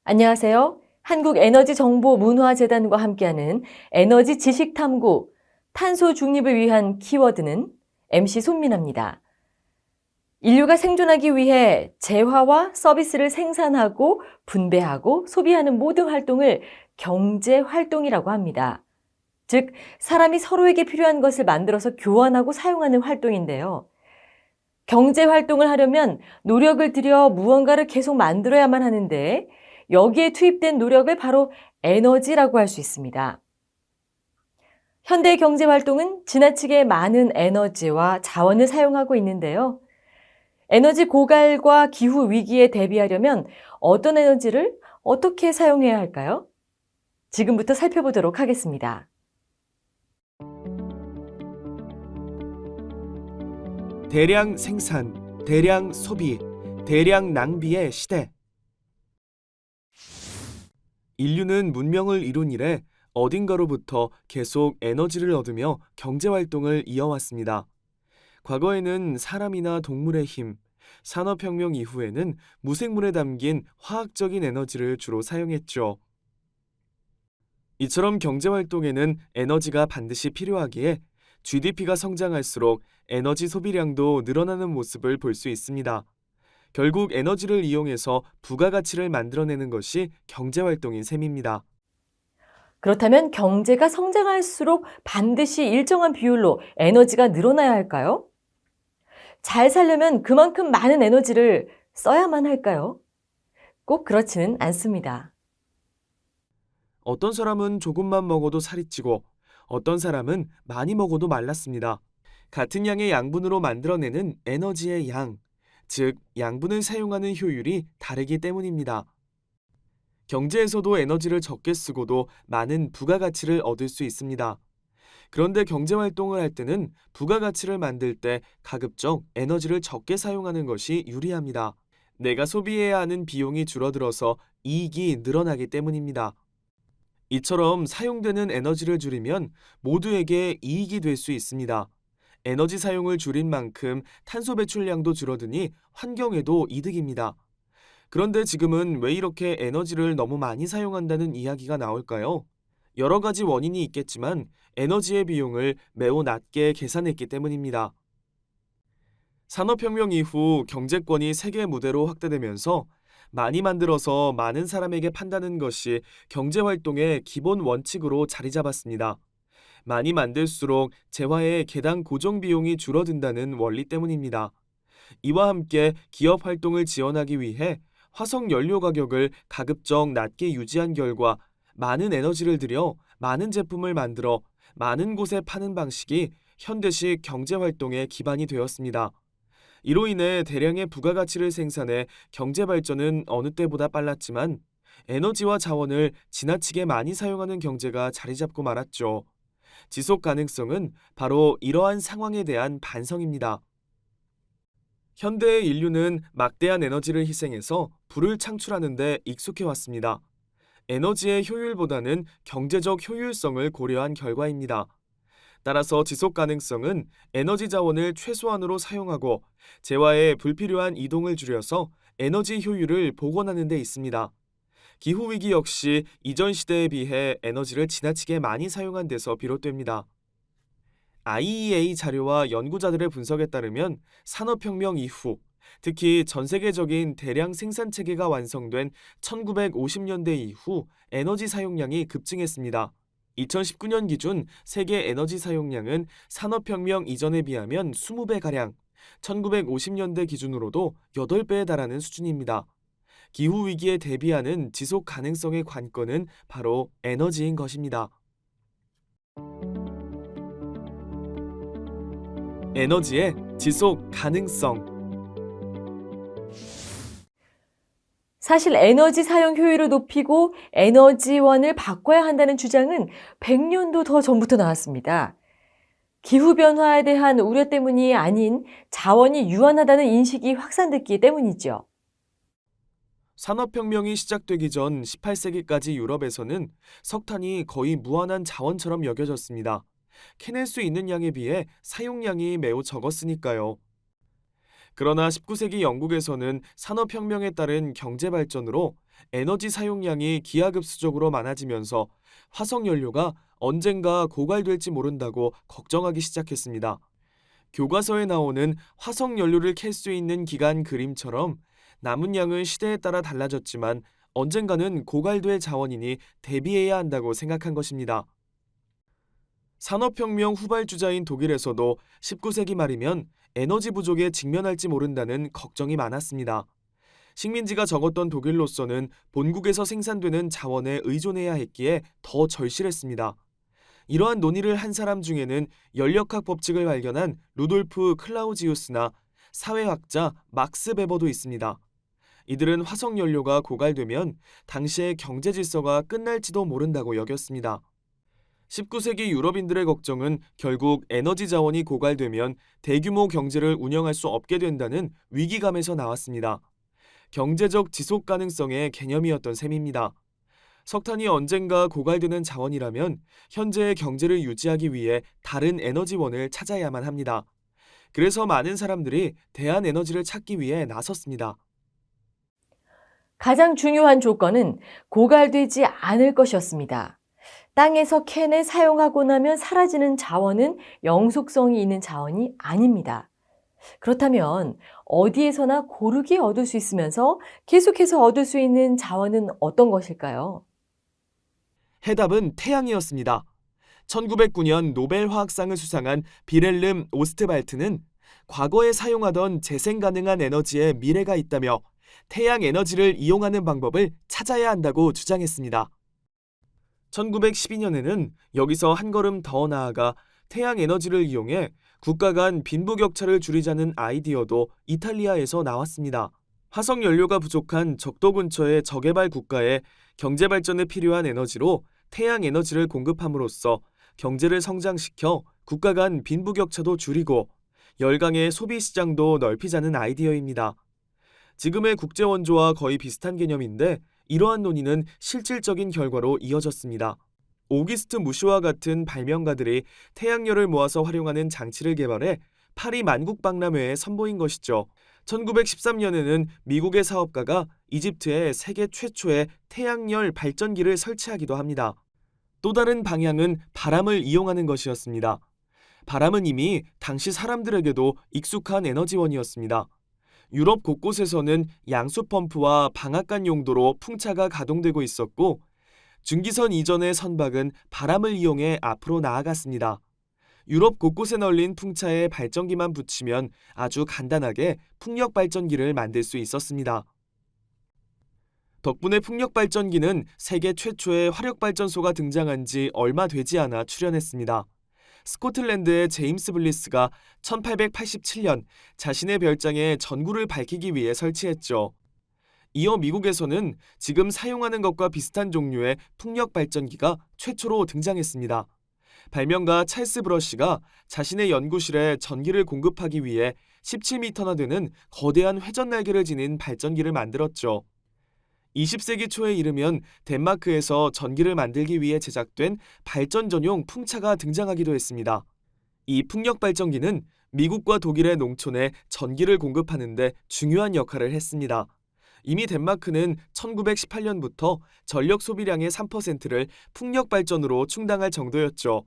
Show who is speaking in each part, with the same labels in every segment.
Speaker 1: 안녕하세요. 한국에너지정보문화재단과 함께하는 에너지 지식탐구, 탄소 중립을 위한 키워드는 MC 손민아입니다. 인류가 생존하기 위해 재화와 서비스를 생산하고 분배하고 소비하는 모든 활동을 경제활동이라고 합니다. 즉, 사람이 서로에게 필요한 것을 만들어서 교환하고 사용하는 활동인데요. 경제활동을 하려면 노력을 들여 무언가를 계속 만들어야만 하는데 여기에 투입된 노력을 바로 에너지라고 할 수 있습니다. 현대 경제활동은 지나치게 많은 에너지와 자원을 사용하고 있는데요. 에너지 고갈과 기후 위기에 대비하려면 어떤 에너지를 어떻게 사용해야 할까요? 지금부터 살펴보도록 하겠습니다.
Speaker 2: 대량 생산, 대량 소비, 대량 낭비의 시대. 인류는 문명을 이룬 이래 어딘가로부터 계속 에너지를 얻으며 경제활동을 이어왔습니다. 과거에는 사람이나 동물의 힘, 산업혁명 이후에는 무생물에 담긴 화학적인 에너지를 주로 사용했죠. 이처럼 경제활동에는 에너지가 반드시 필요하기에 GDP가 성장할수록 에너지 소비량도 늘어나는 모습을 볼 수 있습니다. 결국 에너지를 이용해서 부가가치를 만들어내는 것이 경제활동인 셈입니다.
Speaker 1: 그렇다면 경제가 성장할수록 반드시 일정한 비율로 에너지가 늘어나야 할까요? 잘 살려면 그만큼 많은 에너지를 써야만 할까요? 꼭 그렇지는 않습니다.
Speaker 2: 어떤 사람은 조금만 먹어도 살이 찌고 어떤 사람은 많이 먹어도 말랐습니다. 같은 양의 양분으로 만들어내는 에너지의 양, 즉 양분을 사용하는 효율이 다르기 때문입니다. 경제에서도 에너지를 적게 쓰고도 많은 부가가치를 얻을 수 있습니다. 그런데 경제활동을 할 때는 부가가치를 만들 때 가급적 에너지를 적게 사용하는 것이 유리합니다. 내가 소비해야 하는 비용이 줄어들어서 이익이 늘어나기 때문입니다. 이처럼 사용되는 에너지를 줄이면 모두에게 이익이 될 수 있습니다. 에너지 사용을 줄인 만큼 탄소 배출량도 줄어드니 환경에도 이득입니다. 그런데 지금은 왜 이렇게 에너지를 너무 많이 사용한다는 이야기가 나올까요? 여러 가지 원인이 있겠지만 에너지의 비용을 매우 낮게 계산했기 때문입니다. 산업혁명 이후 경제권이 세계 무대로 확대되면서 많이 만들어서 많은 사람에게 판다는 것이 경제활동의 기본 원칙으로 자리 잡았습니다. 많이 만들수록 재화의 개당 고정 비용이 줄어든다는 원리 때문입니다. 이와 함께 기업 활동을 지원하기 위해 화석 연료 가격을 가급적 낮게 유지한 결과 많은 에너지를 들여 많은 제품을 만들어 많은 곳에 파는 방식이 현대식 경제 활동의 기반이 되었습니다. 이로 인해 대량의 부가가치를 생산해 경제 발전은 어느 때보다 빨랐지만 에너지와 자원을 지나치게 많이 사용하는 경제가 자리 잡고 말았죠. 지속 가능성은 바로 이러한 상황에 대한 반성입니다. 현대의 인류는 막대한 에너지를 희생해서 부를 창출하는 데 익숙해 왔습니다. 에너지의 효율보다는 경제적 효율성을 고려한 결과입니다. 따라서 지속 가능성은 에너지 자원을 최소한으로 사용하고 재화의 불필요한 이동을 줄여서 에너지 효율을 복원하는 데 있습니다. 기후위기 역시 이전 시대에 비해 에너지를 지나치게 많이 사용한 데서 비롯됩니다. IEA 자료와 연구자들의 분석에 따르면 산업혁명 이후 특히 전 세계적인 대량 생산 체계가 완성된 1950년대 이후 에너지 사용량이 급증했습니다. 2019년 기준 세계 에너지 사용량은 산업혁명 이전에 비하면 20배가량, 1950년대 기준으로도 8배에 달하는 수준입니다. 기후위기에 대비하는 지속 가능성의 관건은 바로 에너지인 것입니다. 에너지의 지속 가능성.
Speaker 1: 사실 에너지 사용 효율을 높이고 에너지원을 바꿔야 한다는 주장은 100년도 더 전부터 나왔습니다. 기후변화에 대한 우려 때문이 아닌 자원이 유한하다는 인식이 확산됐기 때문이죠.
Speaker 2: 산업혁명이 시작되기 전 18세기까지 유럽에서는 석탄이 거의 무한한 자원처럼 여겨졌습니다. 캐낼 수 있는 양에 비해 사용량이 매우 적었으니까요. 그러나 19세기 영국에서는 산업혁명에 따른 경제 발전으로 에너지 사용량이 기하급수적으로 많아지면서 화석연료가 언젠가 고갈될지 모른다고 걱정하기 시작했습니다. 교과서에 나오는 화석연료를 캘 수 있는 기간 그림처럼 남은 양은 시대에 따라 달라졌지만 언젠가는 고갈될 자원이니 대비해야 한다고 생각한 것입니다. 산업혁명 후발주자인 독일에서도 19세기 말이면 에너지 부족에 직면할지 모른다는 걱정이 많았습니다. 식민지가 적었던 독일로서는 본국에서 생산되는 자원에 의존해야 했기에 더 절실했습니다. 이러한 논의를 한 사람 중에는 연력학 법칙을 발견한 루돌프 클라우지우스나 사회학자 막스 베버도 있습니다. 이들은 화석연료가 고갈되면 당시의 경제 질서가 끝날지도 모른다고 여겼습니다. 19세기 유럽인들의 걱정은 결국 에너지 자원이 고갈되면 대규모 경제를 운영할 수 없게 된다는 위기감에서 나왔습니다. 경제적 지속 가능성의 개념이었던 셈입니다. 석탄이 언젠가 고갈되는 자원이라면 현재의 경제를 유지하기 위해 다른 에너지원을 찾아야만 합니다. 그래서 많은 사람들이 대안에너지를 찾기 위해 나섰습니다.
Speaker 1: 가장 중요한 조건은 고갈되지 않을 것이었습니다. 땅에서 캔에 사용하고 나면 사라지는 자원은 영속성이 있는 자원이 아닙니다. 그렇다면 어디에서나 고르게 얻을 수 있으면서 계속해서 얻을 수 있는 자원은 어떤 것일까요?
Speaker 2: 해답은 태양이었습니다. 1909년 노벨 화학상을 수상한 비렐름 오스트발트는 과거에 사용하던 재생 가능한 에너지에 미래가 있다며 태양 에너지를 이용하는 방법을 찾아야 한다고 주장했습니다. 1912년에는 여기서 한 걸음 더 나아가 태양 에너지를 이용해 국가 간 빈부격차를 줄이자는 아이디어도 이탈리아에서 나왔습니다. 화석 연료가 부족한 적도 근처의 저개발 국가에 경제 발전에 필요한 에너지로 태양 에너지를 공급함으로써 경제를 성장시켜 국가 간 빈부격차도 줄이고 열강의 소비 시장도 넓히자는 아이디어입니다. 지금의 국제 원조와 거의 비슷한 개념인데 이러한 논의는 실질적인 결과로 이어졌습니다. 오기스트 무시와 같은 발명가들이 태양열을 모아서 활용하는 장치를 개발해 파리 만국박람회에 선보인 것이죠. 1913년에는 미국의 사업가가 이집트에 세계 최초의 태양열 발전기를 설치하기도 합니다. 또 다른 방향은 바람을 이용하는 것이었습니다. 바람은 이미 당시 사람들에게도 익숙한 에너지원이었습니다. 유럽 곳곳에서는 양수 펌프와 방앗간 용도로 풍차가 가동되고 있었고 증기선 이전의 선박은 바람을 이용해 앞으로 나아갔습니다. 유럽 곳곳에 널린 풍차에 발전기만 붙이면 아주 간단하게 풍력 발전기를 만들 수 있었습니다. 덕분에 풍력 발전기는 세계 최초의 화력 발전소가 등장한 지 얼마 되지 않아 출현했습니다. 스코틀랜드의 제임스 블리스가 1887년 자신의 별장에 전구를 밝히기 위해 설치했죠. 이어 미국에서는 지금 사용하는 것과 비슷한 종류의 풍력 발전기가 최초로 등장했습니다. 발명가 찰스 브러쉬가 자신의 연구실에 전기를 공급하기 위해 17m나 되는 거대한 회전 날개를 지닌 발전기를 만들었죠. 20세기 초에 이르면 덴마크에서 전기를 만들기 위해 제작된 발전 전용 풍차가 등장하기도 했습니다. 이 풍력 발전기는 미국과 독일의 농촌에 전기를 공급하는 데 중요한 역할을 했습니다. 이미 덴마크는 1918년부터 전력 소비량의 3%를 풍력 발전으로 충당할 정도였죠.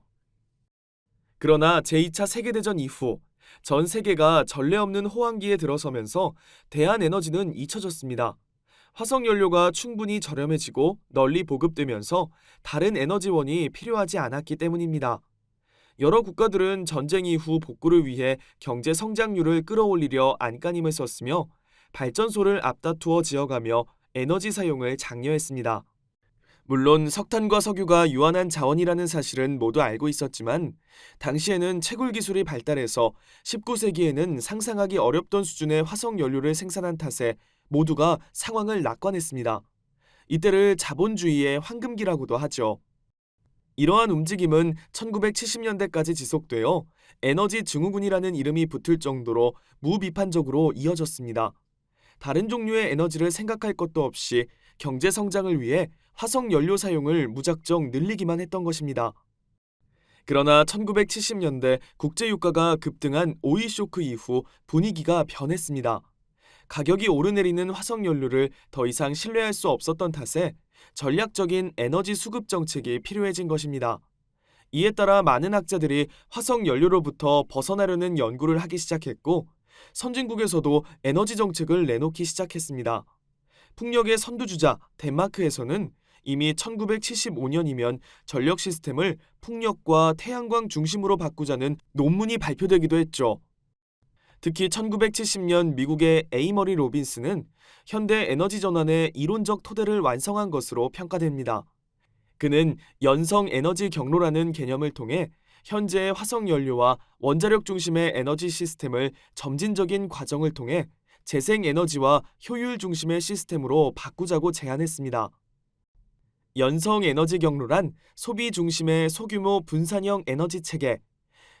Speaker 2: 그러나 제2차 세계대전 이후 전 세계가 전례 없는 호황기에 들어서면서 대한에너지는 잊혀졌습니다. 화석연료가 충분히 저렴해지고 널리 보급되면서 다른 에너지원이 필요하지 않았기 때문입니다. 여러 국가들은 전쟁 이후 복구를 위해 경제 성장률을 끌어올리려 안간힘을 썼으며 발전소를 앞다투어 지어가며 에너지 사용을 장려했습니다. 물론 석탄과 석유가 유한한 자원이라는 사실은 모두 알고 있었지만 당시에는 채굴 기술이 발달해서 19세기에는 상상하기 어렵던 수준의 화석연료를 생산한 탓에 모두가 상황을 낙관했습니다. 이때를 자본주의의 황금기라고도 하죠. 이러한 움직임은 1970년대까지 지속되어 에너지 증후군이라는 이름이 붙을 정도로 무비판적으로 이어졌습니다. 다른 종류의 에너지를 생각할 것도 없이 경제 성장을 위해 화석연료 사용을 무작정 늘리기만 했던 것입니다. 그러나 1970년대 국제유가가 급등한 오일 쇼크 이후 분위기가 변했습니다. 가격이 오르내리는 화석 연료를 더 이상 신뢰할 수 없었던 탓에 전략적인 에너지 수급 정책이 필요해진 것입니다. 이에 따라 많은 학자들이 화석 연료로부터 벗어나려는 연구를 하기 시작했고, 선진국에서도 에너지 정책을 내놓기 시작했습니다. 풍력의 선두주자 덴마크에서는 이미 1975년이면 전력 시스템을 풍력과 태양광 중심으로 바꾸자는 논문이 발표되기도 했죠. 특히 1970년 미국의 에이머리 로빈스는 현대 에너지 전환의 이론적 토대를 완성한 것으로 평가됩니다. 그는 연성 에너지 경로라는 개념을 통해 현재의 화석 연료와 원자력 중심의 에너지 시스템을 점진적인 과정을 통해 재생 에너지와 효율 중심의 시스템으로 바꾸자고 제안했습니다. 연성 에너지 경로란 소비 중심의 소규모 분산형 에너지 체계,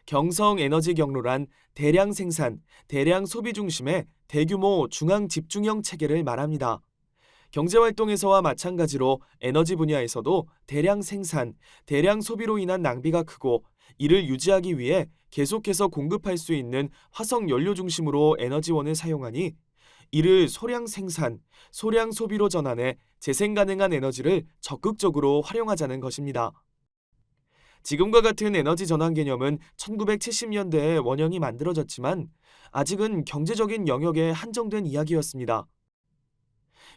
Speaker 2: 경성 에너지 경로란 대량 생산, 대량 소비 중심의 대규모 중앙 집중형 체계를 말합니다. 경제활동에서와 마찬가지로 에너지 분야에서도 대량 생산, 대량 소비로 인한 낭비가 크고 이를 유지하기 위해 계속해서 공급할 수 있는 화석 연료 중심으로 에너지원을 사용하니 이를 소량 생산, 소량 소비로 전환해 재생 가능한 에너지를 적극적으로 활용하자는 것입니다. 지금과 같은 에너지 전환 개념은 1970년대에 원형이 만들어졌지만 아직은 경제적인 영역에 한정된 이야기였습니다.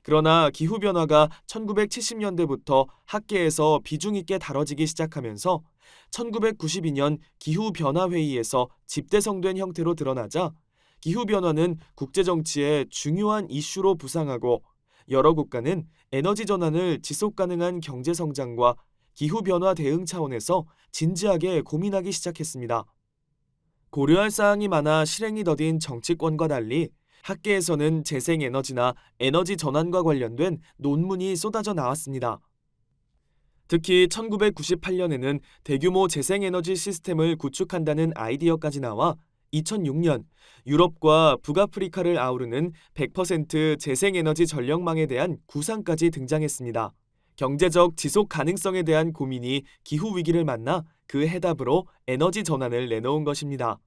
Speaker 2: 그러나 기후변화가 1970년대부터 학계에서 비중 있게 다뤄지기 시작하면서 1992년 기후변화회의에서 집대성된 형태로 드러나자 기후변화는 국제정치의 중요한 이슈로 부상하고 여러 국가는 에너지 전환을 지속가능한 경제성장과 기후변화 대응 차원에서 진지하게 고민하기 시작했습니다. 고려할 사항이 많아 실행이 더딘 정치권과 달리 학계에서는 재생에너지나 에너지 전환과 관련된 논문이 쏟아져 나왔습니다. 특히 1998년에는 대규모 재생에너지 시스템을 구축한다는 아이디어까지 나와 2006년 유럽과 북아프리카를 아우르는 100% 재생에너지 전력망에 대한 구상까지 등장했습니다. 경제적 지속 가능성에 대한 고민이 기후 위기를 만나 그 해답으로 에너지 전환을 내놓은 것입니다.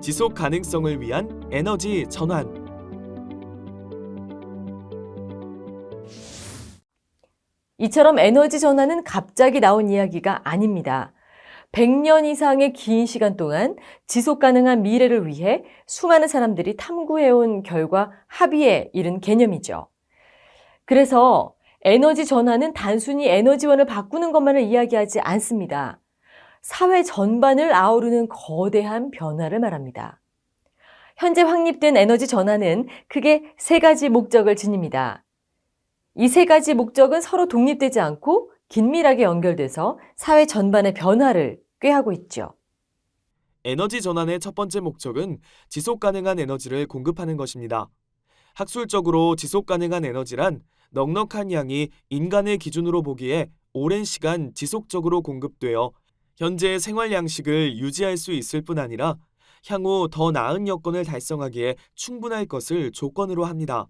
Speaker 2: 지속 가능성을 위한 에너지 전환.
Speaker 1: 이처럼 에너지 전환은 갑자기 나온 이야기가 아닙니다. 100년 이상의 긴 시간 동안 지속 가능한 미래를 위해 수많은 사람들이 탐구해온 결과 합의에 이른 개념이죠. 그래서 에너지 전환은 단순히 에너지원을 바꾸는 것만을 이야기하지 않습니다. 사회 전반을 아우르는 거대한 변화를 말합니다. 현재 확립된 에너지 전환은 크게 세 가지 목적을 지닙니다. 이 세 가지 목적은 서로 독립되지 않고 긴밀하게 연결돼서 사회 전반의 변화를 꾀하고 있죠.
Speaker 2: 에너지 전환의 첫 번째 목적은 지속 가능한 에너지를 공급하는 것입니다. 학술적으로 지속 가능한 에너지란 넉넉한 양이 인간의 기준으로 보기에 오랜 시간 지속적으로 공급되어 현재의 생활 양식을 유지할 수 있을 뿐 아니라 향후 더 나은 여건을 달성하기에 충분할 것을 조건으로 합니다.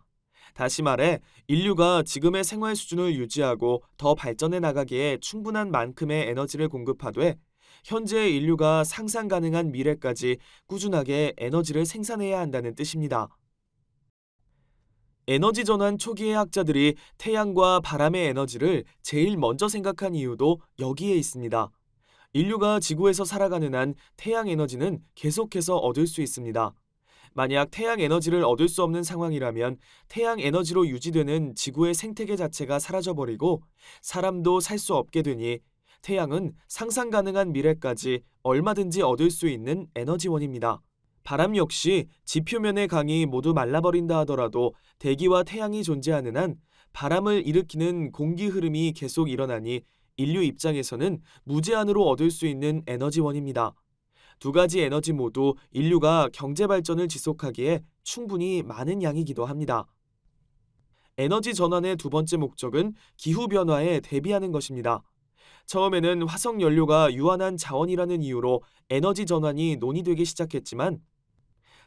Speaker 2: 다시 말해 인류가 지금의 생활 수준을 유지하고 더 발전해 나가기에 충분한 만큼의 에너지를 공급하되 현재의 인류가 상상 가능한 미래까지 꾸준하게 에너지를 생산해야 한다는 뜻입니다. 에너지 전환 초기의 학자들이 태양과 바람의 에너지를 제일 먼저 생각한 이유도 여기에 있습니다. 인류가 지구에서 살아가는 한 태양 에너지는 계속해서 얻을 수 있습니다. 만약 태양 에너지를 얻을 수 없는 상황이라면 태양 에너지로 유지되는 지구의 생태계 자체가 사라져버리고 사람도 살 수 없게 되니 태양은 상상 가능한 미래까지 얼마든지 얻을 수 있는 에너지원입니다. 바람 역시 지표면의 강이 모두 말라버린다 하더라도 대기와 태양이 존재하는 한 바람을 일으키는 공기 흐름이 계속 일어나니 인류 입장에서는 무제한으로 얻을 수 있는 에너지원입니다. 두 가지 에너지 모두 인류가 경제 발전을 지속하기에 충분히 많은 양이기도 합니다. 에너지 전환의 두 번째 목적은 기후변화에 대비하는 것입니다. 처음에는 화석 연료가 유한한 자원이라는 이유로 에너지 전환이 논의되기 시작했지만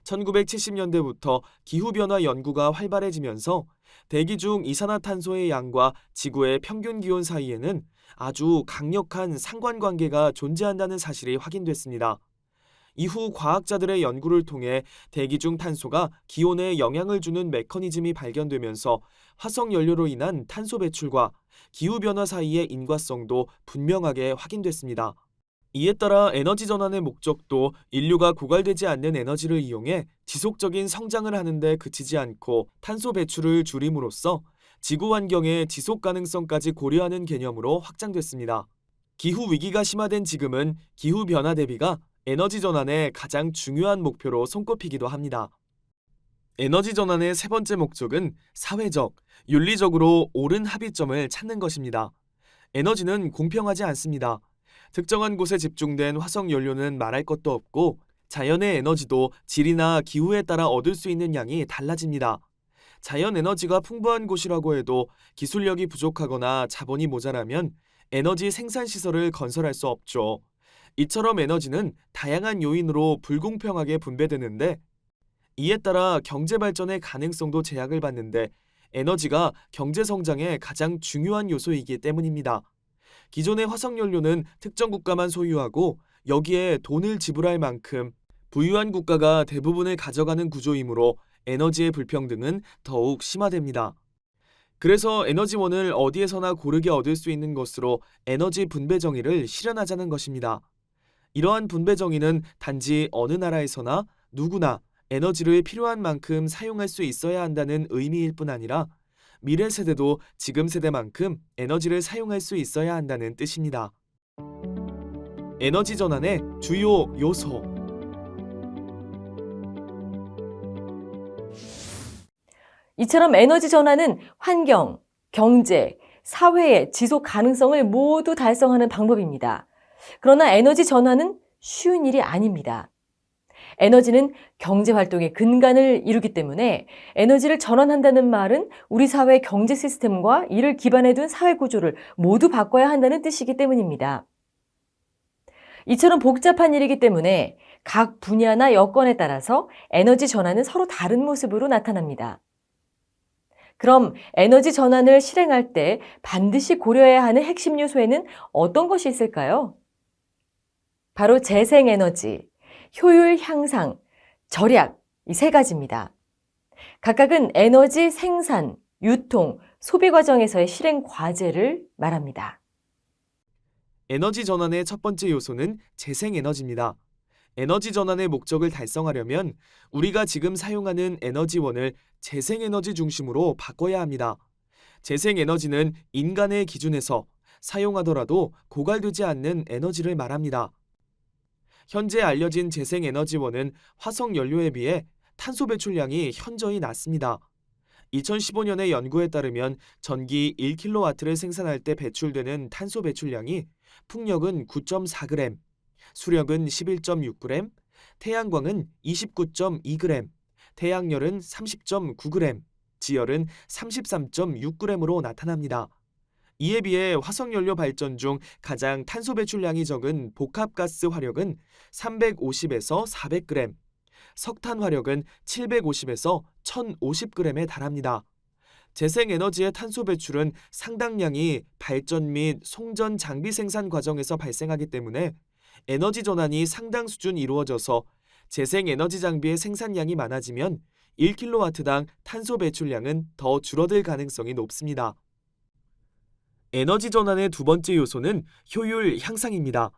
Speaker 2: 1970년대부터 기후변화 연구가 활발해지면서 대기 중 이산화탄소의 양과 지구의 평균 기온 사이에는 아주 강력한 상관관계가 존재한다는 사실이 확인됐습니다. 이후 과학자들의 연구를 통해 대기 중 탄소가 기온에 영향을 주는 메커니즘이 발견되면서 화석 연료로 인한 탄소 배출과 기후변화 사이의 인과성도 분명하게 확인됐습니다. 이에 따라 에너지 전환의 목적도 인류가 고갈되지 않는 에너지를 이용해 지속적인 성장을 하는 데 그치지 않고 탄소 배출을 줄임으로써 지구 환경의 지속 가능성까지 고려하는 개념으로 확장됐습니다. 기후 위기가 심화된 지금은 기후 변화 대비가 에너지 전환의 가장 중요한 목표로 손꼽히기도 합니다. 에너지 전환의 세 번째 목적은 사회적, 윤리적으로 옳은 합의점을 찾는 것입니다. 에너지는 공평하지 않습니다. 특정한 곳에 집중된 화석 연료는 말할 것도 없고 자연의 에너지도 질이나 기후에 따라 얻을 수 있는 양이 달라집니다. 자연 에너지가 풍부한 곳이라고 해도 기술력이 부족하거나 자본이 모자라면 에너지 생산 시설을 건설할 수 없죠. 이처럼 에너지는 다양한 요인으로 불공평하게 분배되는데 이에 따라 경제 발전의 가능성도 제약을 받는데 에너지가 경제 성장의 가장 중요한 요소이기 때문입니다. 기존의 화석연료는 특정 국가만 소유하고 여기에 돈을 지불할 만큼 부유한 국가가 대부분을 가져가는 구조이므로 에너지의 불평등은 더욱 심화됩니다. 그래서 에너지원을 어디에서나 고르게 얻을 수 있는 것으로 에너지 분배 정의를 실현하자는 것입니다. 이러한 분배 정의는 단지 어느 나라에서나 누구나 에너지를 필요한 만큼 사용할 수 있어야 한다는 의미일 뿐 아니라 미래 세대도 지금 세대만큼 에너지를 사용할 수 있어야 한다는 뜻입니다. 에너지 전환의 주요 요소.
Speaker 1: 이처럼 에너지 전환은 환경, 경제, 사회의 지속 가능성을 모두 달성하는 방법입니다. 그러나 에너지 전환은 쉬운 일이 아닙니다. 에너지는 경제 활동의 근간을 이루기 때문에 에너지를 전환한다는 말은 우리 사회의 경제 시스템과 이를 기반에 둔 사회 구조를 모두 바꿔야 한다는 뜻이기 때문입니다. 이처럼 복잡한 일이기 때문에 각 분야나 여건에 따라서 에너지 전환은 서로 다른 모습으로 나타납니다. 그럼 에너지 전환을 실행할 때 반드시 고려해야 하는 핵심 요소에는 어떤 것이 있을까요? 바로 재생에너지, 효율 향상, 절약, 이 세 가지입니다. 각각은 에너지 생산, 유통, 소비 과정에서의 실행 과제를 말합니다.
Speaker 2: 에너지 전환의 첫 번째 요소는 재생에너지입니다. 에너지 전환의 목적을 달성하려면 우리가 지금 사용하는 에너지원을 재생에너지 중심으로 바꿔야 합니다. 재생에너지는 인간의 기준에서 사용하더라도 고갈되지 않는 에너지를 말합니다. 현재 알려진 재생에너지원은 화석연료에 비해 탄소 배출량이 현저히 낮습니다. 2015년의 연구에 따르면 전기 1kW를 생산할 때 배출되는 탄소 배출량이 풍력은 9.4g, 수력은 11.6g, 태양광은 29.2g, 태양열은 30.9g, 지열은 33.6g으로 나타납니다. 이에 비해 화석연료 발전 중 가장 탄소 배출량이 적은 복합가스 화력은 350에서 400g, 석탄 화력은 750에서 1050g에 달합니다. 재생에너지의 탄소 배출은 상당량이 발전 및 송전 장비 생산 과정에서 발생하기 때문에 에너지 전환이 상당 수준 이루어져서 재생에너지 장비의 생산량이 많아지면 1kW당 탄소 배출량은 더 줄어들 가능성이 높습니다. 에너지 전환의 두 번째 요소는 효율 향상입니다.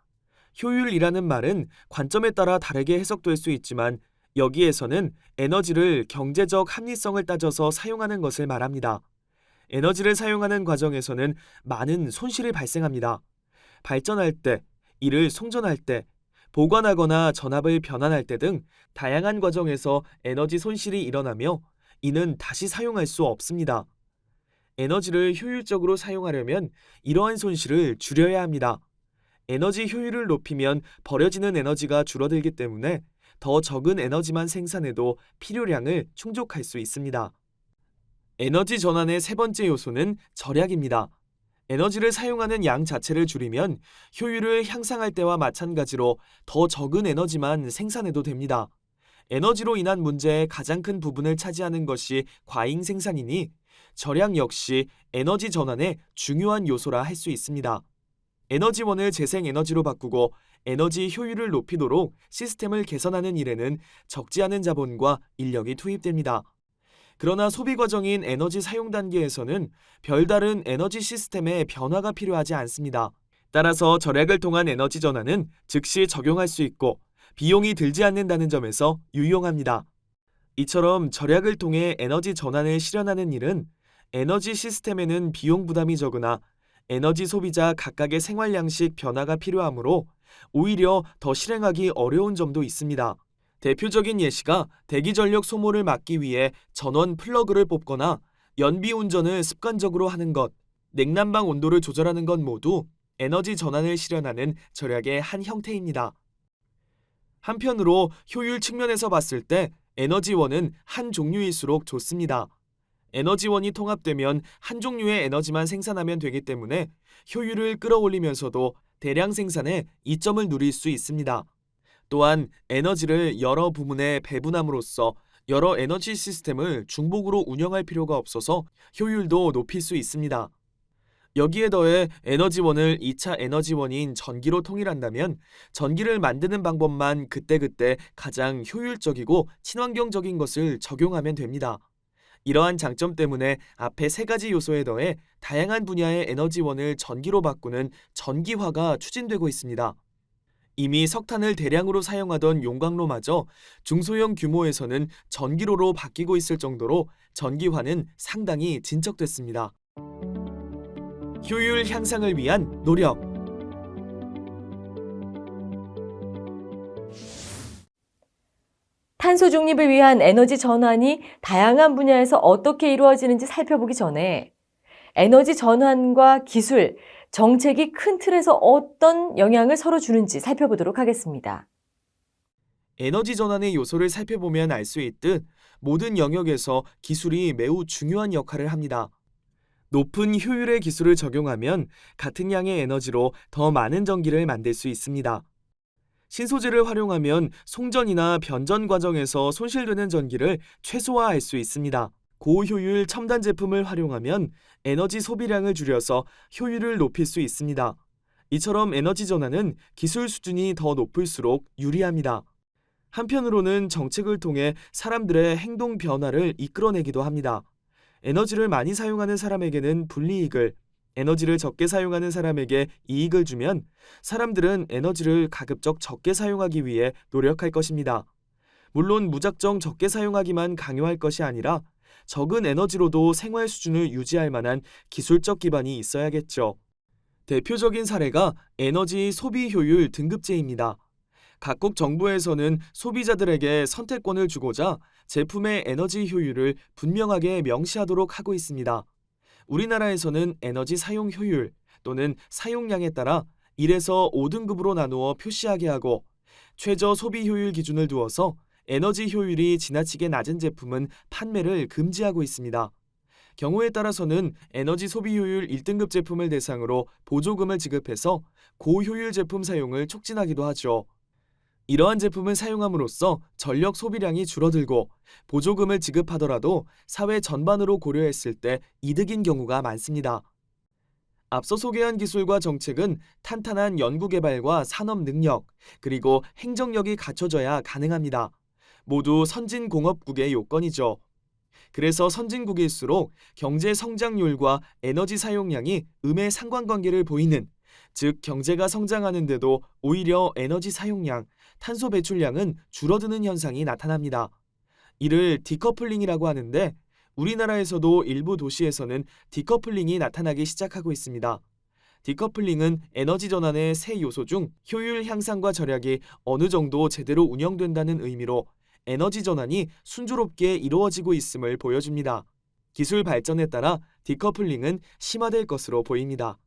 Speaker 2: 효율이라는 말은 관점에 따라 다르게 해석될 수 있지만 여기에서는 에너지를 경제적 합리성을 따져서 사용하는 것을 말합니다. 에너지를 사용하는 과정에서는 많은 손실이 발생합니다. 발전할 때, 이를 송전할 때, 보관하거나 전압을 변환할 때 등 다양한 과정에서 에너지 손실이 일어나며 이는 다시 사용할 수 없습니다. 에너지를 효율적으로 사용하려면 이러한 손실을 줄여야 합니다. 에너지 효율을 높이면 버려지는 에너지가 줄어들기 때문에 더 적은 에너지만 생산해도 필요량을 충족할 수 있습니다. 에너지 전환의 세 번째 요소는 절약입니다. 에너지를 사용하는 양 자체를 줄이면 효율을 향상할 때와 마찬가지로 더 적은 에너지만 생산해도 됩니다. 에너지로 인한 문제의 가장 큰 부분을 차지하는 것이 과잉 생산이니 절약 역시 에너지 전환의 중요한 요소라 할 수 있습니다. 에너지원을 재생에너지로 바꾸고 에너지 효율을 높이도록 시스템을 개선하는 일에는 적지 않은 자본과 인력이 투입됩니다. 그러나 소비 과정인 에너지 사용 단계에서는 별다른 에너지 시스템의 변화가 필요하지 않습니다. 따라서 절약을 통한 에너지 전환은 즉시 적용할 수 있고 비용이 들지 않는다는 점에서 유용합니다. 이처럼 절약을 통해 에너지 전환을 실현하는 일은 에너지 시스템에는 비용 부담이 적으나 에너지 소비자 각각의 생활 양식 변화가 필요하므로 오히려 더 실행하기 어려운 점도 있습니다. 대표적인 예시가 대기 전력 소모를 막기 위해 전원 플러그를 뽑거나 연비 운전을 습관적으로 하는 것, 냉난방 온도를 조절하는 것 모두 에너지 전환을 실현하는 절약의 한 형태입니다. 한편으로 효율 측면에서 봤을 때 에너지원은 한 종류일수록 좋습니다. 에너지원이 통합되면 한 종류의 에너지만 생산하면 되기 때문에 효율을 끌어올리면서도 대량 생산에 이점을 누릴 수 있습니다. 또한 에너지를 여러 부문에 배분함으로써 여러 에너지 시스템을 중복으로 운영할 필요가 없어서 효율도 높일 수 있습니다. 여기에 더해 에너지원을 2차 에너지원인 전기로 통일한다면 전기를 만드는 방법만 그때그때 가장 효율적이고 친환경적인 것을 적용하면 됩니다. 이러한 장점 때문에 앞에 세 가지 요소에 더해 다양한 분야의 에너지원을 전기로 바꾸는 전기화가 추진되고 있습니다. 이미 석탄을 대량으로 사용하던 용광로마저 중소형 규모에서는 전기로로 바뀌고 있을 정도로 전기화는 상당히 진척됐습니다. 효율 향상을 위한 노력.
Speaker 1: 탄소 중립을 위한 에너지 전환이 다양한 분야에서 어떻게 이루어지는지 살펴보기 전에 에너지 전환과 기술, 정책이 큰 틀에서 어떤 영향을 서로 주는지 살펴보도록 하겠습니다.
Speaker 2: 에너지 전환의 요소를 살펴보면 알 수 있듯 모든 영역에서 기술이 매우 중요한 역할을 합니다. 높은 효율의 기술을 적용하면 같은 양의 에너지로 더 많은 전기를 만들 수 있습니다. 신소재를 활용하면 송전이나 변전 과정에서 손실되는 전기를 최소화할 수 있습니다. 고효율 첨단 제품을 활용하면 에너지 소비량을 줄여서 효율을 높일 수 있습니다. 이처럼 에너지 전환은 기술 수준이 더 높을수록 유리합니다. 한편으로는 정책을 통해 사람들의 행동 변화를 이끌어내기도 합니다. 에너지를 많이 사용하는 사람에게는 불이익을, 에너지를 적게 사용하는 사람에게 이익을 주면 사람들은 에너지를 가급적 적게 사용하기 위해 노력할 것입니다. 물론 무작정 적게 사용하기만 강요할 것이 아니라 적은 에너지로도 생활 수준을 유지할 만한 기술적 기반이 있어야겠죠. 대표적인 사례가 에너지 소비 효율 등급제입니다. 각국 정부에서는 소비자들에게 선택권을 주고자 제품의 에너지 효율을 분명하게 명시하도록 하고 있습니다. 우리나라에서는 에너지 사용 효율 또는 사용량에 따라 1에서 5등급으로 나누어 표시하게 하고 최저 소비 효율 기준을 두어서 에너지 효율이 지나치게 낮은 제품은 판매를 금지하고 있습니다. 경우에 따라서는 에너지 소비 효율 1등급 제품을 대상으로 보조금을 지급해서 고효율 제품 사용을 촉진하기도 하죠. 이러한 제품을 사용함으로써 전력 소비량이 줄어들고 보조금을 지급하더라도 사회 전반으로 고려했을 때 이득인 경우가 많습니다. 앞서 소개한 기술과 정책은 탄탄한 연구개발과 산업 능력, 그리고 행정력이 갖춰져야 가능합니다. 모두 선진공업국의 요건이죠. 그래서 선진국일수록 경제 성장률과 에너지 사용량이 음의 상관관계를 보이는, 즉 경제가 성장하는데도 오히려 에너지 사용량, 탄소 배출량은 줄어드는 현상이 나타납니다. 이를 디커플링이라고 하는데 우리나라에서도 일부 도시에서는 디커플링이 나타나기 시작하고 있습니다. 디커플링은 에너지 전환의 세 요소 중 효율 향상과 절약이 어느 정도 제대로 운영된다는 의미로 에너지 전환이 순조롭게 이루어지고 있음을 보여줍니다. 기술 발전에 따라 디커플링은 심화될 것으로 보입니다.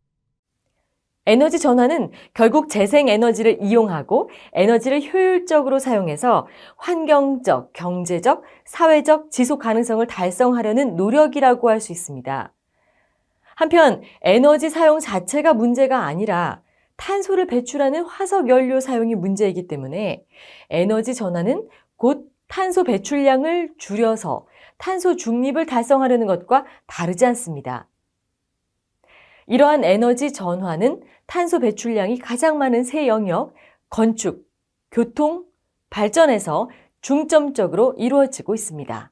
Speaker 1: 에너지 전환은 결국 재생 에너지를 이용하고 에너지를 효율적으로 사용해서 환경적, 경제적, 사회적 지속 가능성을 달성하려는 노력이라고 할 수 있습니다. 한편 에너지 사용 자체가 문제가 아니라 탄소를 배출하는 화석 연료 사용이 문제이기 때문에 에너지 전환은 곧 탄소 배출량을 줄여서 탄소 중립을 달성하려는 것과 다르지 않습니다. 이러한 에너지 전환은 탄소 배출량이 가장 많은 세 영역, 건축, 교통, 발전에서 중점적으로 이루어지고 있습니다.